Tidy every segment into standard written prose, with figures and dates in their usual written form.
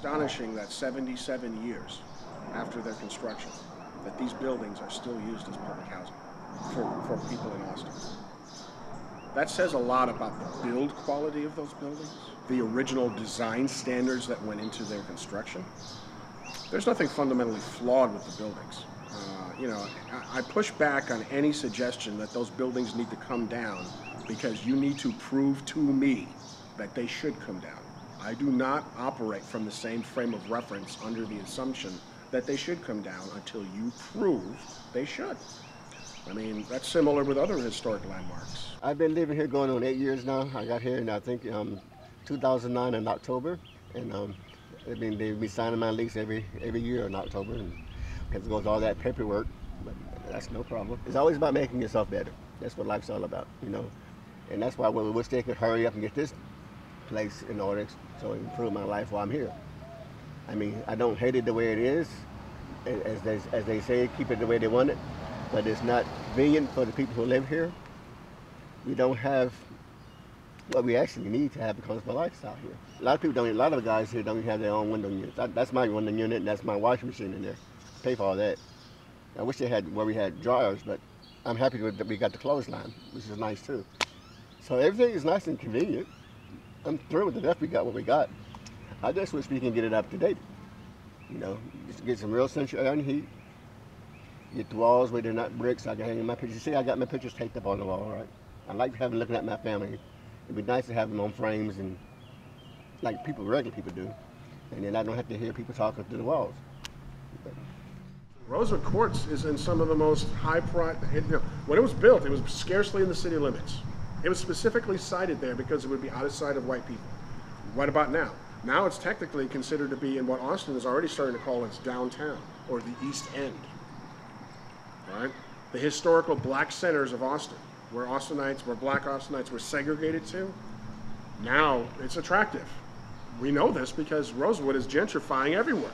astonishing that 77 years after their construction, that these buildings are still used as public housing for people in Austin. That says a lot about the build quality of those buildings, the original design standards that went into their construction. There's nothing fundamentally flawed with the buildings. I push back on any suggestion that those buildings need to come down because you need to prove to me that they should come down. I do not operate from the same frame of reference under the assumption that they should come down until you prove they should. I mean, that's similar with other historic landmarks. I've been living here going on 8 years now. I got here in, I think, 2009 in October. And they've been signing my lease every year in October. And because it goes all that paperwork, but that's no problem. It's always about making yourself better. That's what life's all about, you know. And that's why we wish they could hurry up and get this place in order so improve my life while I'm here. I mean, I don't hate it the way it is, as they say, keep it the way they want it, but it's not convenient for the people who live here. We don't have what we actually need to have because of the lifestyle here. A lot of the guys here don't even have their own window units. That's my window unit, and that's my washing machine in there. Pay for all that. I wish they had where we had dryers, but I'm happy that we got the clothesline, which is nice too. So everything is nice and convenient. I'm thrilled with the stuff we got what we got. I just wish we can get it up to date. You know, just get some real central air and heat. Get the walls where they're not bricks. I can hang my pictures. See, I got my pictures taped up on the wall, right? I like looking at my family. It'd be nice to have them on frames and like regular people do. And then I don't have to hear people talking through the walls. But Rosewood Courts is in some of the most high-pride. When it was built, it was scarcely in the city limits. It was specifically cited there because it would be out of sight of white people. What about now? Now it's technically considered to be in what Austin is already starting to call its downtown, or the East End. Right? The historical black centers of Austin, where black Austinites were segregated to, now it's attractive. We know this because Rosewood is gentrifying everywhere.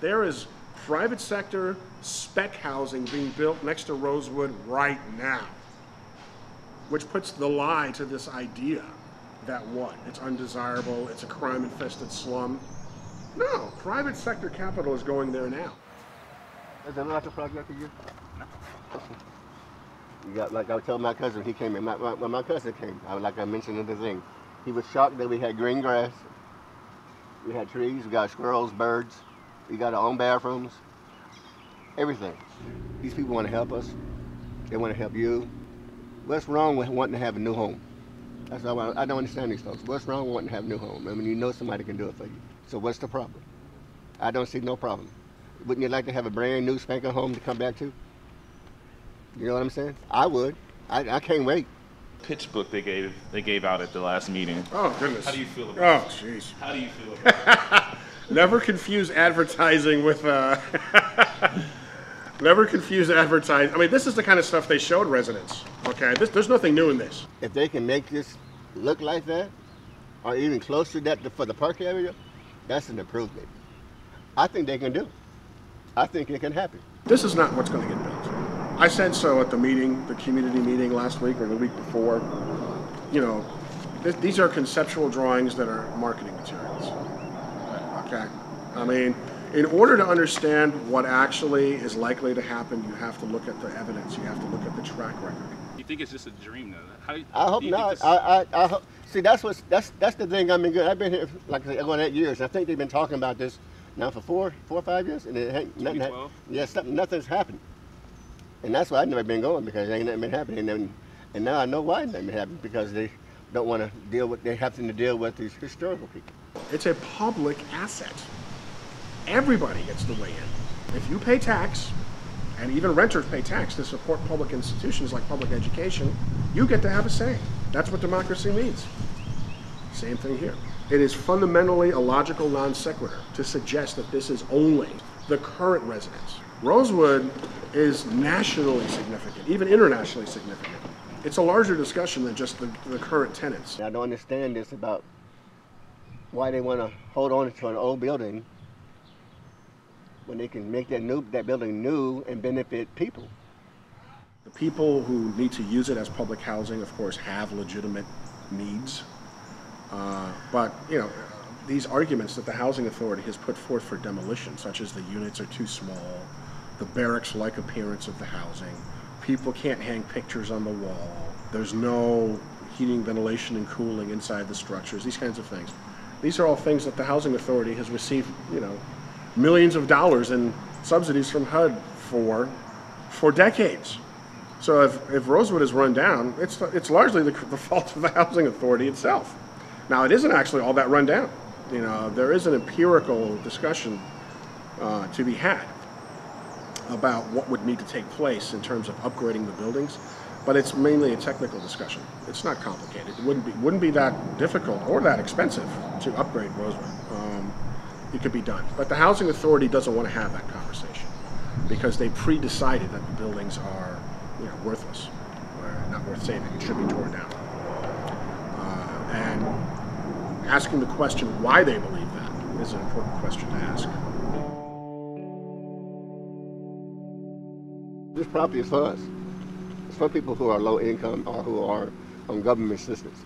There is private sector spec housing being built next to Rosewood right now, which puts the lie to this idea that it's undesirable, it's a crime-infested slum. No, private sector capital is going there now. Is that like a project for you? You got, like I told my cousin, he came in, when my cousin came, like I mentioned in the thing, he was shocked that we had green grass, we had trees, we got squirrels, birds, we got our own bathrooms, everything. These people want to help us, they want to help you. What's wrong with wanting to have a new home? That's why I don't understand these folks. What's wrong with wanting to have a new home? I mean, you know somebody can do it for you. So what's the problem? I don't see no problem. Wouldn't you like to have a brand new spanking home to come back to? You know what I'm saying? I would. I can't wait. Pitch book they gave out at the last meeting. Oh goodness. How do you feel about it? Oh jeez. How do you feel about it? Never confuse advertising with never confuse advertising. I mean, this is the kind of stuff they showed residents. Okay, there's nothing new in this. If they can make this look like that, or even close to that for the park area, that's an improvement. I think they can do it. I think it can happen. This is not what's going to get built. I said so at the meeting, the community meeting last week or the week before. You know, these are conceptual drawings that are marketing materials. Okay, I mean, in order to understand what actually is likely to happen, you have to look at the evidence. You have to look at the track record. You think it's just a dream, though? I hope not. I hope. See, that's the thing. I mean, I've been here like I said, going 8 years. I think they've been talking about this now for four or 5 years, and it ain't nothing. Nothing's happened, and that's why I've never been going because ain't nothing been happening. And now I know why nothing been happening because they don't want to deal with. They have to deal with these historical people. It's a public asset. Everybody gets to weigh in. If you pay tax, and even renters pay tax to support public institutions like public education, you get to have a say. That's what democracy means. Same thing here. It is fundamentally a logical non sequitur to suggest that this is only the current residents. Rosewood is nationally significant, even internationally significant. It's a larger discussion than just the current tenants. I don't understand this about why they want to hold on to an old building when they can make that building new and benefit people. The people who need to use it as public housing, of course, have legitimate needs. But, you know, these arguments that the housing authority has put forth for demolition, such as the units are too small, the barracks-like appearance of the housing, people can't hang pictures on the wall, there's no heating, ventilation, and cooling inside the structures, these kinds of things. These are all things that the housing authority has received, millions of dollars in subsidies from HUD for decades. So if Rosewood is run down, it's largely the fault of the housing authority itself. Now, it isn't actually all that run down. There is an empirical discussion to be had about what would need to take place in terms of upgrading the buildings, but it's mainly a technical discussion. It's not complicated. It wouldn't be that difficult or that expensive to upgrade Rosewood. It could be done, but the housing authority doesn't want to have that conversation because they pre-decided that the buildings are worthless or not worth saving. It should be torn down. And asking the question why they believe that is an important question to ask. This property is for us. It's for people who are low income or who are on government assistance.